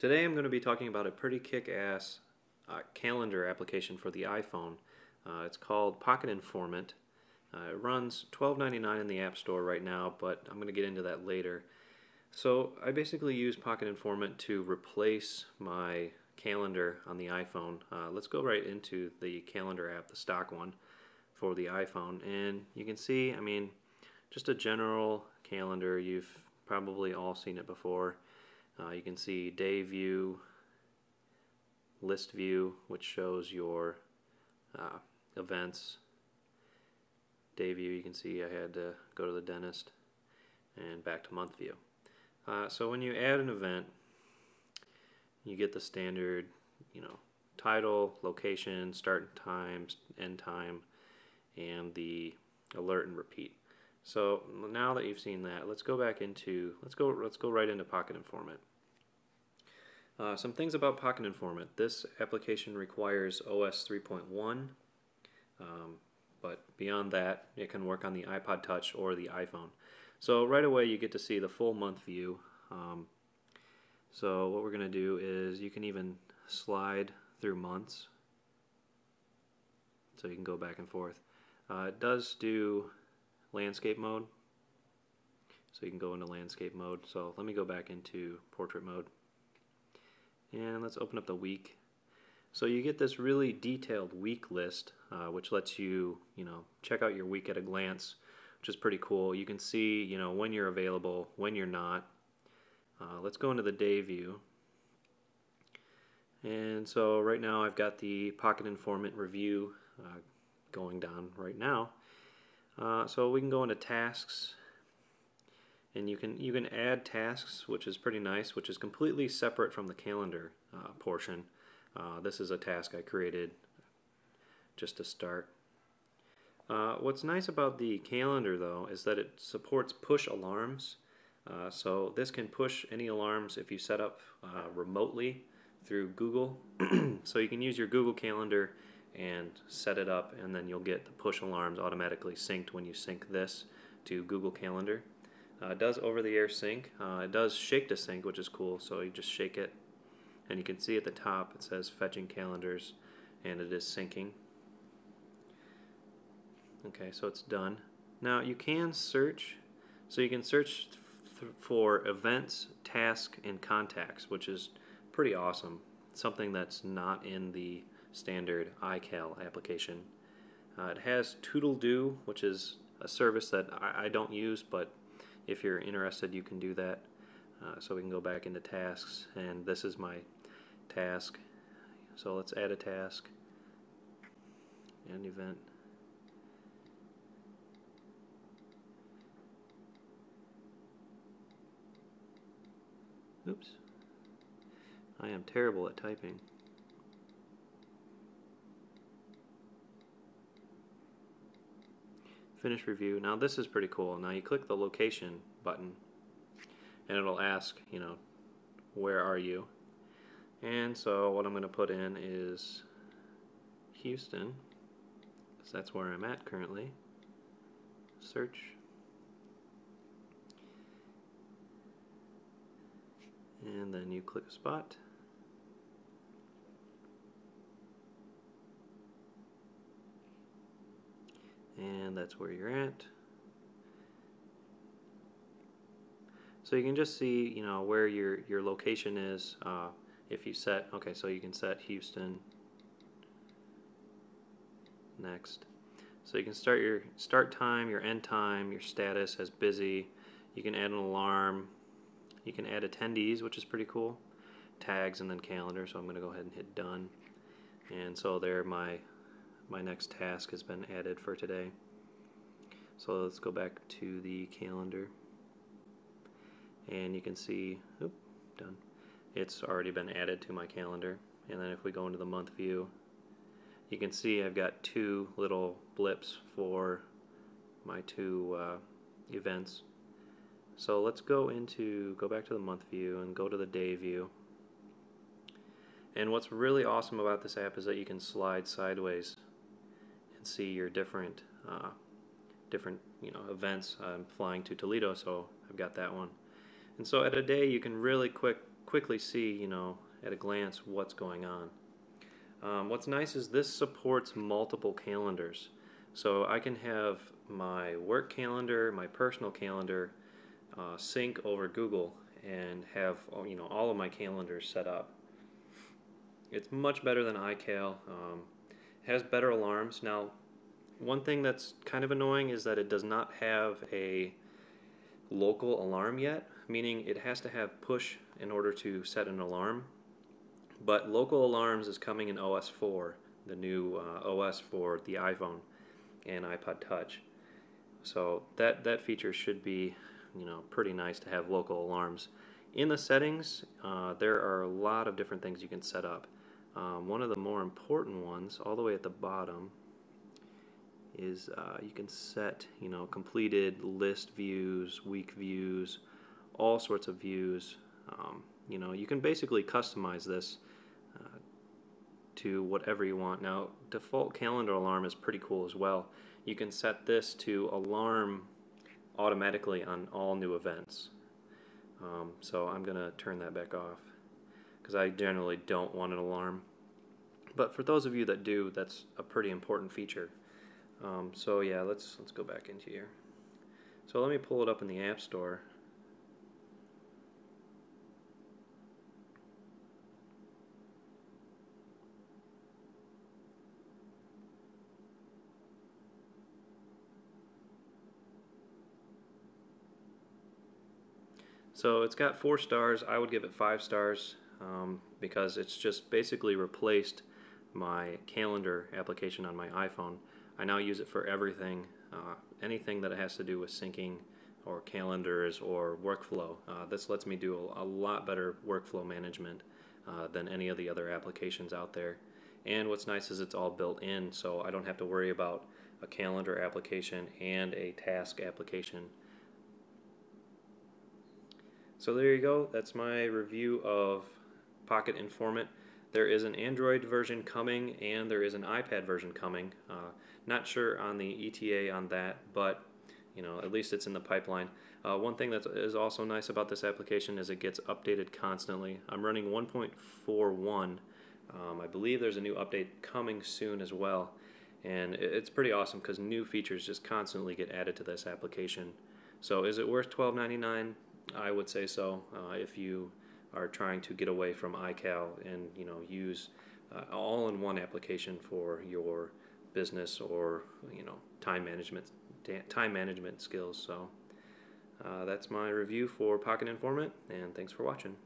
Today I'm going to be talking about a pretty kick-ass calendar application for the iPhone. It's called Pocket Informant. It runs $12.99 in the App Store right now, but I'm going to get into that later. So I basically use Pocket Informant to replace my calendar on the iPhone. Let's go right into the calendar app, the stock one for the iPhone, and you can see, just a general calendar. You've probably all seen it before. You can see day view, list view, which shows your events. Day view, you can see I had to go to the dentist, and back to month view. So when you add an event, you get the standard, title, location, start time, end time, and the alert and repeat. So now that you've seen that, let's go right into Pocket Informant. Some things about Pocket Informant. This application requires OS 3.1, but beyond that, it can work on the iPod Touch or the iPhone. So right away, you get to see the full month view. So what we're going to do is you can even slide through months, so you can go back and forth. It does do landscape mode, so you can go into landscape mode. So let me go back into portrait mode, and let's open up the week. So you get this really detailed week list, which lets you, check out your week at a glance, which is pretty cool. You can see, when you're available, when you're not. Let's go into the day view. And so right now I've got the Pocket Informant review going down right now. So we can go into tasks, and you can add tasks, which is pretty nice, which is completely separate from the calendar portion. This is a task I created just to start. What's nice about the calendar, though, is that it supports push alarms. So this can push any alarms if you set up remotely through Google. So you can use your Google Calendar and set it up, and then you'll get the push alarms automatically synced when you sync this to Google Calendar. It does over-the-air sync. It does shake to sync, which is cool. So you just shake it, and you can see at the top it says fetching calendars, and it is syncing. Okay, so it's done. Now you can search. So you can search for events, tasks, and contacts, which is pretty awesome. Something that's not in the standard iCal application. It has Toodle-Do, which is a service that I don't use, but if you're interested, you can do that. So we can go back into tasks, and this is my task. So let's add a task, an event. Oops. I am terrible at typing. Finish review. Now this is pretty cool. Now you click the location button, and it'll ask, where are you? And so what I'm going to put in is Houston, because that's where I'm at currently. Search. And then you click a spot. And that's where you're at. So you can just see, where your location is. If you set, so you can set Houston. Next. So you can start your start time, your end time, your status as busy. You can add an alarm. You can add attendees, which is pretty cool. Tags, and then calendar. So I'm going to go ahead and hit done. And so there, my next task has been added for today. So let's go back to the calendar, and you can see, done. It's already been added to my calendar. And then if we go into the month view, you can see I've got two little blips for my two events. So let's go back to the month view and go to the day view. And what's really awesome about this app is that you can slide sideways and see your different events. I'm flying to Toledo, so I've got that one. And so at a day, you can really quickly see, at a glance what's going on. What's nice is this supports multiple calendars. So I can have my work calendar, my personal calendar, sync over Google and have all of my calendars set up. It's much better than iCal. Has better alarms. Now, one thing that's kind of annoying is that it does not have a local alarm yet, meaning it has to have push in order to set an alarm. But local alarms is coming in OS 4, the new OS for the iPhone and iPod Touch. So that feature should be, pretty nice to have local alarms. In the settings, there are a lot of different things you can set up. One of the more important ones, all the way at the bottom, is you can set, completed list views, week views, all sorts of views. You can basically customize this to whatever you want. Now, default calendar alarm is pretty cool as well. You can set this to alarm automatically on all new events. So I'm going to turn that back off because I generally don't want an alarm. But for those of you that do, that's a pretty important feature. So yeah, let's go back into here. So let me pull it up in the App Store. So it's got 4 stars. I would give it 5 stars because it's just basically replaced my calendar application on my iPhone. I now use it for everything, anything that has to do with syncing or calendars or workflow. This lets me do a lot better workflow management than any of the other applications out there. And what's nice is it's all built in, so I don't have to worry about a calendar application and a task application. So there you go. That's my review of Pocket Informant. There is an Android version coming and there is an iPad version coming. Not sure on the ETA on that, but at least it's in the pipeline. One thing that is also nice about this application is it gets updated constantly. I'm running 1.41. I believe there's a new update coming soon as well, and it's pretty awesome because new features just constantly get added to this application. So is it worth $12.99? I would say so. If you are trying to get away from iCal and use all-in-one application for your business or time management skills. So that's my review for Pocket Informant, and thanks for watching.